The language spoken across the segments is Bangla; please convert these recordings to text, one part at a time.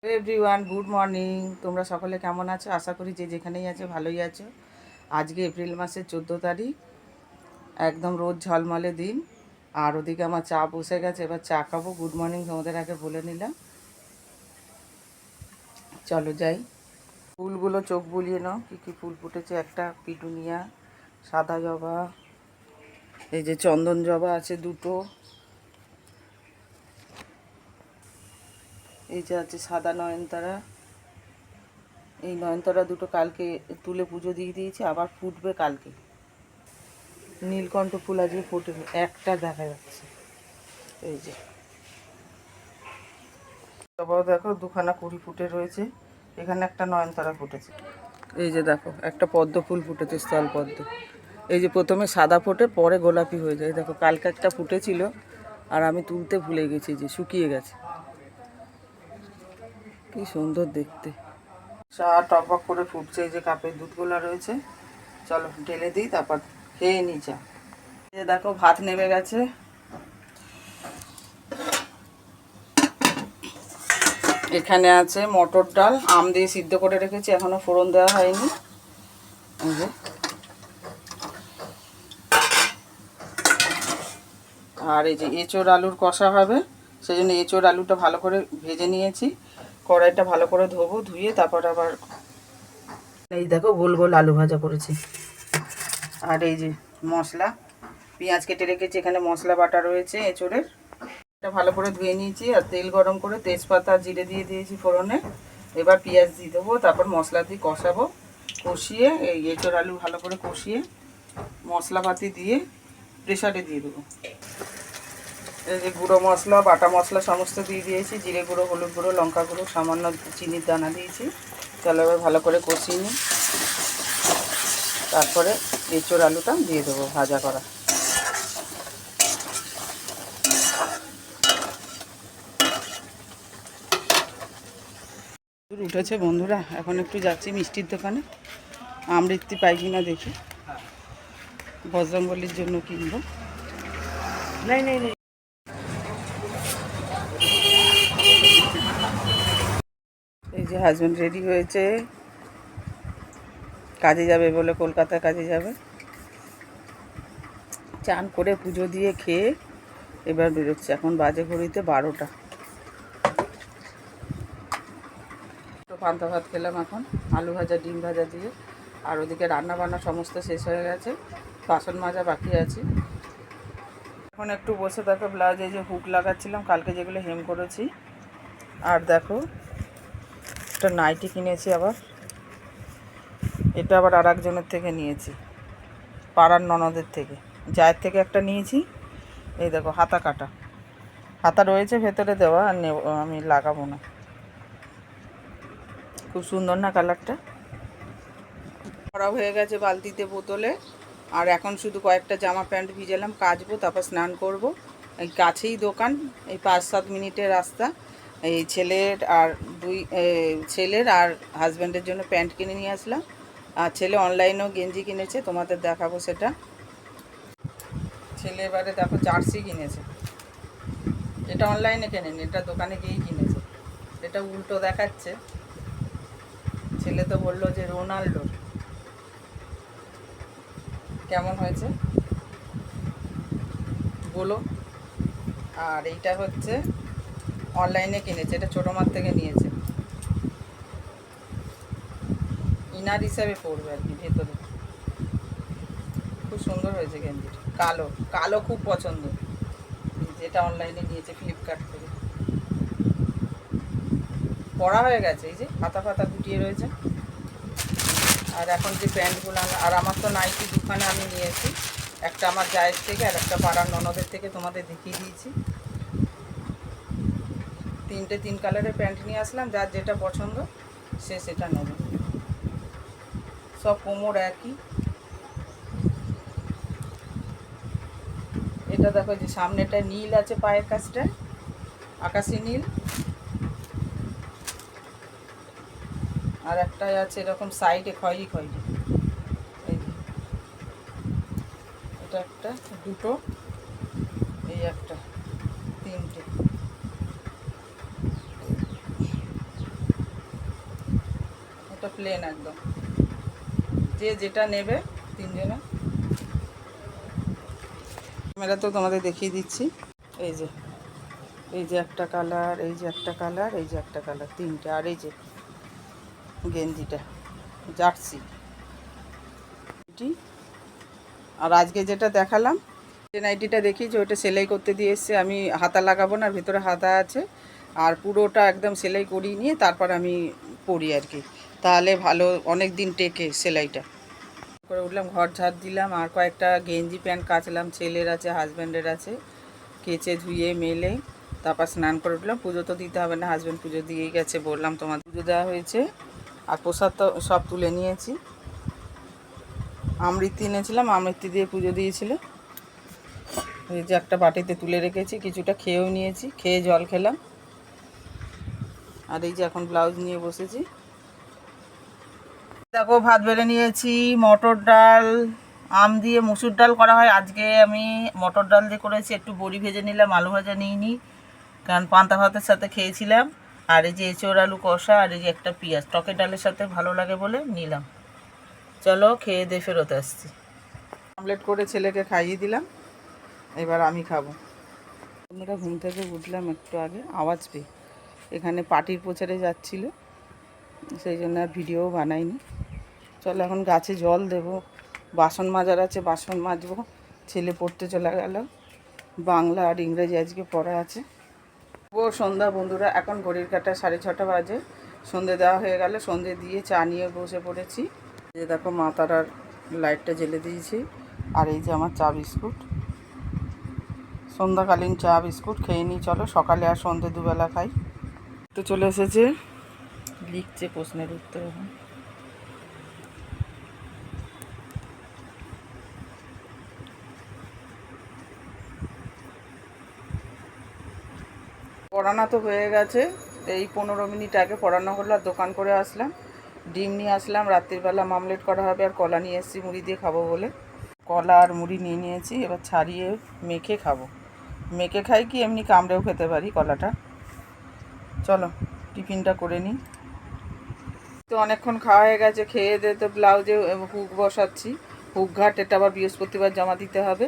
Everyone good morning. তোমরা সকলে কেমন আছো? আশা করি যে যেখানেই আছো ভালোই আছো। আজকে এপ্রিল মাসের 14 তারিখ, একদম রোদ ঝলমলে দিন। আর ওদিকে আমার চা বসে গেছে, এবার চা খাবো। গুড মর্নিং তোমাদের আগে বলে নিলাম। চলো যাই। ফুলগুলো চোখ বুলিয়ে নাও, কী কী ফুল ফুটেছে। একটা পিটুনিয়া, সাদা জবা, এই যে চন্দন জবা আছে দুটো, এই যে আছে সাদা নয়নতারা। এই নয়নতারা দুটো কালকে তুলে পুজো দিয়ে দিয়েছি, আবার ফুটবে কালকে। নীলকণ্ঠ ফুল আজকে ফুটে একটা দেখা যাচ্ছে, এই যে। তারপর দেখো দুখানা কুড়ি ফুটে রয়েছে। এখানে একটা নয়নতারা ফুটেছে, এই যে দেখো একটা পদ্ম ফুল ফুটেছে, স্থল পদ্ম। এই যে প্রথমে সাদা ফোটে, পরে গোলাপি হয়ে যায়। দেখো কালকে একটা ফুটেছিল আর আমি তুলতে ভুলে গেছি, যে শুকিয়ে গেছে। কি সুন্দর দেখতে। চা টকবক করে ফুটছে। এই যে কাপের দুধগুলো রয়েছে, চলো ঢেলে দিই, তারপর খেয়ে নিই চা। এই যে দেখো ভাত নেমে গেছে। এখানে আছে মটর ডাল, আম দিয়ে সিদ্ধ করে রেখেছি, এখনো ফোড়ন দেওয়া হয়নি। এই যে, আর এই যে এঁচোড় আলুর কষা হবে, সেই জন্য এঁচোড় আলুটা ভালো করে ভেজে নিয়েছি। কড়াইটা ভালো করে ধোবো, ধুয়ে তারপর আবার এই দেখো গোল গোল আলু ভাজা করেছি। আর এই যে মশলা, পেঁয়াজ কেটে রেখেছি, এখানে মশলা বাটা রয়েছে এঁচোড়ের। এটা ভালো করে ধুয়ে নিয়েছি, আর তেল গরম করে তেজপাতা জিরে দিয়ে দিয়েছি ফোড়নে। এবার পেঁয়াজ দিয়ে দেবো, তারপর মশলা দিয়ে কষাবো। কষিয়ে এই এঁচোড় আলু ভালো করে কষিয়ে মশলাপাতি দিয়ে প্রেসারে দিয়ে দেবো। এই যে গুঁড়ো মশলা, বাটা মশলা সমস্ত দিয়ে দিয়েছি, জিরে গুঁড়ো, হলুদ গুঁড়ো, লঙ্কা গুঁড়ো, সামান্য চিনির দানা দিয়েছি। চলো এবার ভালো করে কষিয়ে নিই, তারপরে এঁচোড় আলুটা দিয়ে দেবো ভাজা করা। উঠেছে বন্ধুরা, এখন একটু যাচ্ছি মিষ্টির দোকানে, আমৃত্যি পাই কিনা দেখি, বজরঙ্গলির জন্য কিনবো। নাই নাই নাই। এই যে হাজব্যান্ড রেডি হয়েছে, কাজে যাবে বলে, কলকাতায় কাজে যাবে। চান করে পুজো দিয়ে খেয়ে এবার বেরোচ্ছে। এখন বাজে ঘড়িতে 12টা। তো পান্তা ভাত খেলাম এখন, আলু ভাজা ডিম ভাজা দিয়ে। আর ওদিকে রান্না বান্না সমস্ত শেষ হয়ে গেছে, বাসন মাজা বাকি আছে। এখন একটু বসে দেখো ব্লাউজ, এই যে হুক লাগাচ্ছিলাম কালকে যেগুলো হেম করেছি। আর দেখো একটা নাইটি কিনেছি আবার, এটা আবার আর একজনের থেকে নিয়েছি, পাড়ার ননদের থেকে। জায়ের থেকে একটা নিয়েছি। এই দেখো হাতা কাটা, হাতা রয়েছে ভেতরে দেওয়া, আর নেব আমি, লাগাবো না। খুব সুন্দর না কালারটা? ভরা হয়ে গেছে বালতিতে, বোতলে। আর এখন শুধু কয়েকটা জামা প্যান্ট ভিজালাম, কাচবো, তারপর স্নান করব। এই কাছেই দোকান, এই 5-7 মিনিটের রাস্তা। এই ছেলের আর হাজব্যান্ডের জন্য প্যান্ট কিনে নিয়ে আসলাম। আর ছেলে অনলাইনেও গেঞ্জি কিনেছে, তোমাদের দেখাবো সেটা। ছেলে এবারে দেখো জার্সি কিনেছে, এটা অনলাইনে কেনেনি, এটা দোকানে গিয়েই কিনেছে। এটা উল্টো দেখাচ্ছে। ছেলে তো বললো যে রোনাল্ডো। কেমন হয়েছে বলো? আর এইটা হচ্ছে অনলাইনে কিনেছে, এটা ছোটো মার থেকে নিয়েছে, ইনার হিসাবে পড়বে আর কি ভেতরে। খুব সুন্দর হয়েছে গেঞ্জিটা, কালো কালো খুব পছন্দ। যেটা অনলাইনে নিয়েছে ফ্লিপকার্ট থেকে, পরা হয়ে গেছে। এই যে হাতা ফাতা গুটিয়ে রয়েছে। আর এখন যে প্যান্টগুলো, আর আমার তো নাইটি দুখানে আমি নিয়েছি, একটা আমার জায়ের থেকে আর একটা পাড়ার ননদের থেকে, তোমাদের দেখিয়ে দিয়েছি। 3 কালারের প্যান্ট নিয়ে আসলাম, যার যেটা পছন্দ সে সেটা নেবে। সব কোমর একই। এটা দেখো যে সামনেটা নীল আছে, পায়ের কাছটায় আকাশি নীল, আর একটাই আছে এরকম সাইডে খয়েরি খয়েরি। এই যে এটা একটা, দুটো, এই একটা, 3টে। সবটা প্লেন একদম, যে যেটা নেবে তিনজনে। ক্যামেরা তো তোমাদের দেখিয়ে দিচ্ছি। এই যে একটা কালার, এই যে একটা কালার, এই যে একটা কালার, তিনটে। আর এই যে গেঞ্জিটা জার্সি। আর আজকে যেটা দেখালাম যে নাইটিটা দেখিয়েছি, ওটা সেলাই করতে দিয়ে এসছে। আমি হাতা লাগাবো না, ভিতরে হাতা আছে। আর পুরোটা একদম সেলাই করিয়ে নিয়ে তারপর আমি পরি আর কি, তাহলে ভালো অনেক দিন টেকে সেলাইটা। করে উঠলাম, ঘর ঝাড় দিলাম, আর কয়েকটা গেঞ্জি প্যান্ট কাচলাম, ছেলের আছে হাজব্যান্ডের আছে, কেচে ধুয়ে মেলে তারপর স্নান করে উঠলাম। পুজো তো দিতে হবে না, হাজব্যান্ড পুজো দিয়েই গেছে, বললাম তোমার পুজো দেওয়া হয়েছে। আর প্রসাদ তো সব তুলে নিয়েছি। আমৃত্যি এনেছিলাম, আমৃত্যি দিয়ে পুজো দিয়েছিল। এই যে একটা বাটিতে তুলে রেখেছি, কিছুটা খেয়েও নিয়েছি, খেয়ে জল খেলাম। আর এই যে এখন ব্লাউজ নিয়ে বসেছি। দেখো ভাত বেড়ে নিয়েছি, মটর ডাল, আম দিয়ে মুসুর ডাল করা হয়, আজকে আমি মটর ডাল দিয়ে করেছি। একটু বড়ি ভেজে নিলাম, আলু ভাজা নিইনি, কারণ পান্তা ভাতের সাথে খেয়েছিলাম। আর এই যে এঁচোড় আলু কষা, আর এই যে একটা পেঁয়াজ, টকের ডালের সাথে ভালো লাগে বলে নিলাম। চলো খেয়ে দিয়ে ফেরত আসছি। অমলেট করে ছেলেকে খাইয়ে দিলাম, এবার আমি খাবো। আমরা ঘুম থেকে উঠলাম একটু আগে, আওয়াজ পেয়ে। এখানে পার্টির প্রচারে যাচ্ছিল, সেই জন্য আর ভিডিও বানাইনি। চলো এখন গাছে জল দেব, বাসন মাজার আছে বাসন মাজবো। ছেলে পড়তে চলে গেল, বাংলা আর ইংরেজি আজকে পড়া আছে। ও সন্ধ্যা বন্ধুরা, এখন ঘড়ির কাঁটা 6:30 বাজে। সন্ধে দেওয়া হয়ে গেল, সন্ধে দিয়ে চা নিয়ে বসে পড়েছি। যে দেখো মা তারার লাইটটা জ্বেলে দিয়েছি। আর এই যে আমার চা বিস্কুট, সন্ধ্যাকালীন চা বিস্কুট খেয়ে নিই। চলো সকালে আর সন্ধে দুবেলা খাই। তো চলে এসেছে, লিখছে প্রশ্নের উত্তর। এখন পড়ানো তো হয়ে গেছে, এই 15 মিনিট আগে পড়ানো হলো। আর দোকান করে আসলাম, ডিম নিয়ে আসলাম, রাত্রিবেলা মামলেট করা হবে। আর কলা নিয়ে এসেছি মুড়ি দিয়ে খাবো বলে, কলা আর মুড়ি নিয়ে নিয়েছি। এবার ছাড়িয়ে মেখে খাবো। মেখে খাই কি এমনি কামড়েও খেতে পারি কলাটা। চলো টিফিনটা করে নিই। তো অনেকক্ষণ খাওয়া হয়ে গেছে, খেয়ে দিয়ে তো ব্লাউজে হুক বসাচ্ছি। হুক ঘাট, এটা আবার বৃহস্পতিবার জমা দিতে হবে।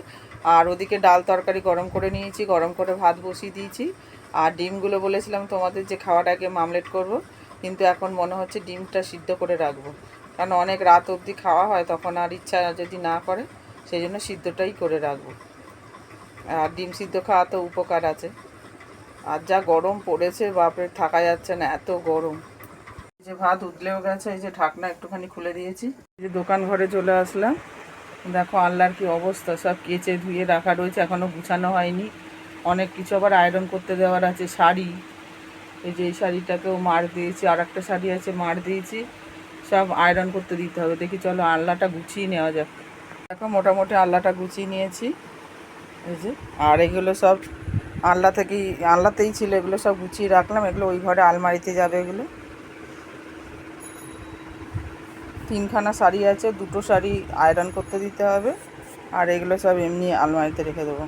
আর ওদিকে ডাল তরকারি গরম করে নিয়েছি, গরম করে ভাত বসিয়ে দিয়েছি। আর ডিমগুলো বলেছিলাম তোমাদের যে খাওয়ার আগে মামলেট করব, কিন্তু এখন মনে হচ্ছে ডিমটা সিদ্ধ করে রাখবো, কারণ অনেক রাত অবধি খাওয়া হয়, তখন আর ইচ্ছা যদি না করে, সেই জন্য সিদ্ধটাই করে রাখবো। আর ডিম সিদ্ধ খাওয়া তো উপকার আছে। আর যা গরম পড়েছে বাপরে, থাকা যাচ্ছে না, এত গরম। এই যে ভাত উতলেও গেছে, এই যে ঢাকনা একটুখানি খুলে দিয়েছি। এই যে দোকান ঘরে চলে আসলাম, দেখো আল্লাহর কি অবস্থা, সব কেচে ধুয়ে রাখা রয়েছে, এখনও গুছানো হয়নি। অনেক কিছু আবার আয়রন করতে দেওয়ার আছে। শাড়ি, এই যে এই শাড়িটাকেও মার দিয়েছি, আর একটা শাড়ি আছে মার দিয়েছি, সব আয়রন করতে দিতে হবে। দেখি চলো আল্লাহটা গুছিয়ে নেওয়া যাক। দেখো মোটামুটি আল্লাহটা গুছিয়ে নিয়েছি। এই যে, আর এগুলো সব আল্লাতেই ছিল, এগুলো সব গুছিয়ে রাখলাম। এগুলো ওই ঘরে আলমারিতে যাবে। এগুলো 3খানা শাড়ি আছে, 2টো শাড়ি আয়রন করতে দিতে হবে, আর এগুলো সব এমনি আলমারিতে রেখে দেবো।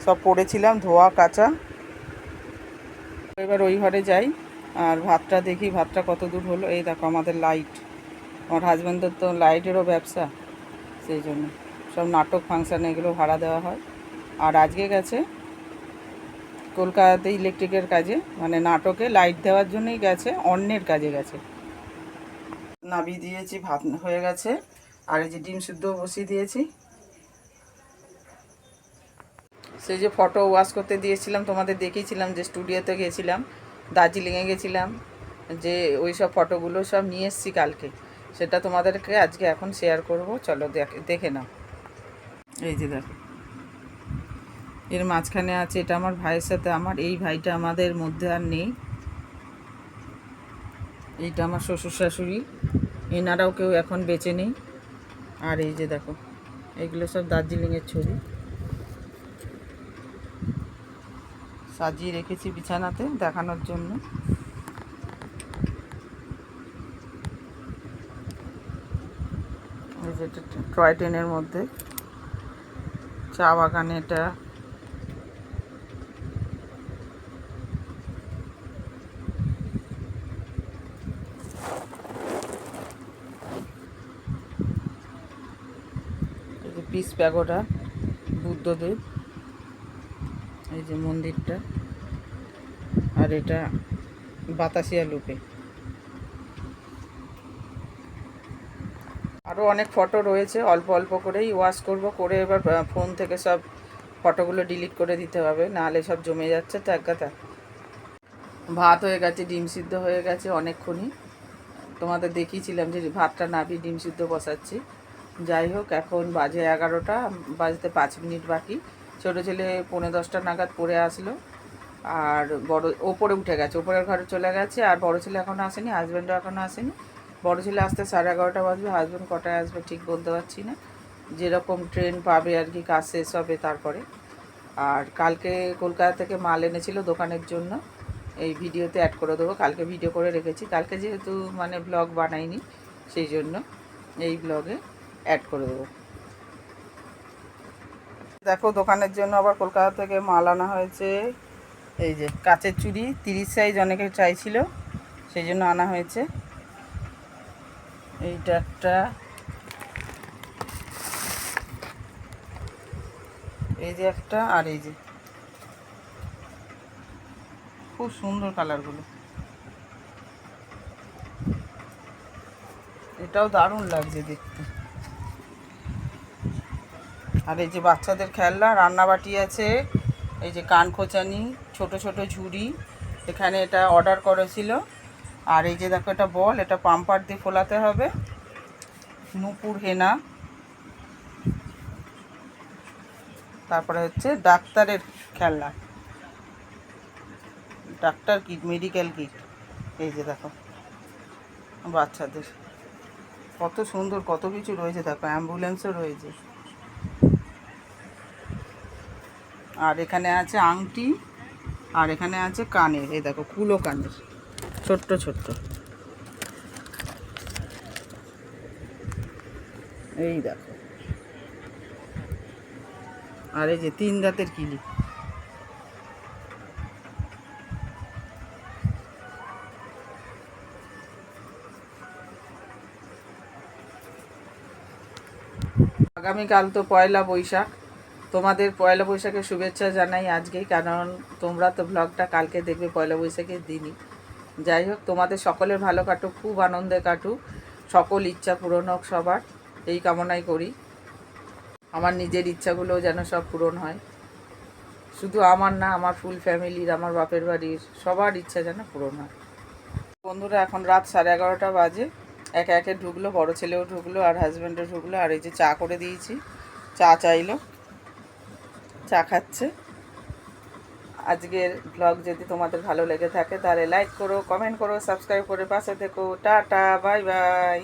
সব পড়েছিলাম, ধোয়া কাচা। এবার ওই ঘরে যাই, আর ভাতটা দেখি, ভাতটা কত দূর হলো। এই দেখো আমাদের লাইট, আমার হাজব্যান্ডের তো লাইটেরও ব্যবসা, সেই জন্য সব নাটক ফাংশান এগুলো ভাড়া দেওয়া হয়। আর আজকে গেছে কলকাতাতে ইলেকট্রিকের কাজে, মানে নাটকে লাইট দেওয়ার জন্যই গেছে, অন্যের কাজে গেছে। নামিয়ে দিয়েছি, ভাত হয়ে গেছে। আর এই যে ডিম সিদ্ধ বসিয়ে দিয়েছি। সেই যে ফটো ওয়াশ করতে দিয়েছিলাম, তোমাদের দেখিয়েছিলাম যে স্টুডিওতে গেছিলাম, দার্জিলিংয়ে গেছিলাম, যে ওই সব ফটোগুলো সব নিয়ে এসেছি কালকে, সেটা তোমাদেরকে আজকে এখন শেয়ার করব। চলো দেখে নাও। এই যে দেখো, এর মাঝখানে আছে, এটা আমার ভাইয়ের সাথে আমার, এই ভাইটা আমাদের মধ্যে আর নেই। এইটা আমার শ্বশুর শাশুড়ি, এনারাও কেউ এখন বেঁচে নেই। আর এই যে দেখো, এগুলো সব দার্জিলিংয়ের ছবি, সাজিয়ে রেখেছি বিছানাতে দেখানোর জন্য। এই যে টয় ট্রেনের মধ্যে চা বাগান, এটা পিস প্যাগোডা বুদ্ধদেব, এই যে মন্দিরটা, আর এটা বাতাসিয়া লুপে। আরও অনেক ফটো রয়েছে, অল্প অল্প করেই ওয়াশ করব, করে এবার ফোন থেকে সব ফটোগুলো ডিলিট করে দিতে হবে, নাহলে সব জমে যাচ্ছে তো এক কথা। ভাত হয়ে গেছে, ডিম সিদ্ধ হয়ে গেছে অনেকক্ষণই, তোমাদের দেখিয়েছিলাম যে ভাতটা নাবি ডিম সিদ্ধ বসাচ্ছি। যাই হোক, এখন বাজে 11টা, বাজতে 5 মিনিট বাকি। ছোটো ছেলে 9:45 নাগাদ পড়ে আসলো, আর বড় ওপরে উঠে গেছে, ওপরের ঘরে চলে গেছে, আর বড় ছেলে এখনও আসেনি, হাজব্যান্ডও এখনও আসেনি। বড় ছেলে আসতে 11:30 বাজবে, হাজব্যান্ড কটায় আসবে ঠিক বলতে পারছি না, যেরকম ট্রেন পাবে আর কি, কাজ শেষ হবে তারপরে। আর কালকে কলকাতা থেকে মাল এনেছিল দোকানের জন্য, এই ভিডিওতে অ্যাড করে দেবো, কালকে ভিডিও করে রেখেছি, কালকে যেহেতু মানে ব্লগ বানাইনি সেই জন্য এই ব্লগে অ্যাড করে দেবো। দেখো দোকানের জন্য আবার কলকাতা থেকে মাল আনা হয়েছে, এই যে কাচের চুড়ি 30 সাইজ অনেকে চাইছিল, সেই জন্য আনা হয়েছে। এইটা একটা, এই যে একটা, আর এই যে খুব সুন্দর কালারগুলো, এটাও দারুণ লাগছে দেখতে। আর এই যে বাচ্চাদের খেলনা, রান্নাবাটি আছে, এই যে কান খোঁচানি, ছোট ছোট ঝুড়ি, এখানে এটা অর্ডার করেছিল। আর এই যে দেখো এটা বল, এটা পাম্পার দিয়ে ফোলাতে হবে, নূপুর হেনা। তারপরে হচ্ছে ডাক্তারের খেলনা, ডাক্তার কিট, মেডিকেল কিট, এই যে দেখো বাচ্চাদের কত সুন্দর কত কিছু রয়েছে, দেখো অ্যাম্বুলেন্সও রয়েছে। আর এখানে আছে আংটি, আর এখানে আছে কানের, এই দেখো কুলো কানের, ছোট্ট ছোট্ট, এই দেখো। আর এই যে 3 দাঁতের কিলি। আগামীকাল তো পয়লা বৈশাখ, তোমাদের পয়লা বৈশাখের শুভেচ্ছা জানাই আজকেই, কারণ তোমরা তো ব্লগটা কালকে দেখবে পয়লা বৈশাখের দিনই। যাই হোক, তোমাদের সকলের ভালো কাটুক, খুব আনন্দে কাটুক, সকল ইচ্ছা পূরণ হোক সবার, এই কামনাই করি। আমার নিজের ইচ্ছাগুলোও যেন সব পূরণ হয়, শুধু আমার না, আমার ফুল ফ্যামিলির, আমার বাপের বাড়ির সবার ইচ্ছা যেন পূরণ হয়। বন্ধুরা এখন রাত 11:30 বাজে, একে একে ঢুকলো, বড় ছেলেও ঢুকলো, আর হাজব্যান্ডও ঢুকলো, আর এই যে চা করে দিয়েছি, চা চাইলো, চা খাচ্ছে। আজকের ব্লগ যদি তোমাদের ভালো লেগে থাকে তাহলে লাইক করো, কমেন্ট করো, সাবস্ক্রাইব করে পাশে থেকো। Tata, bye bye.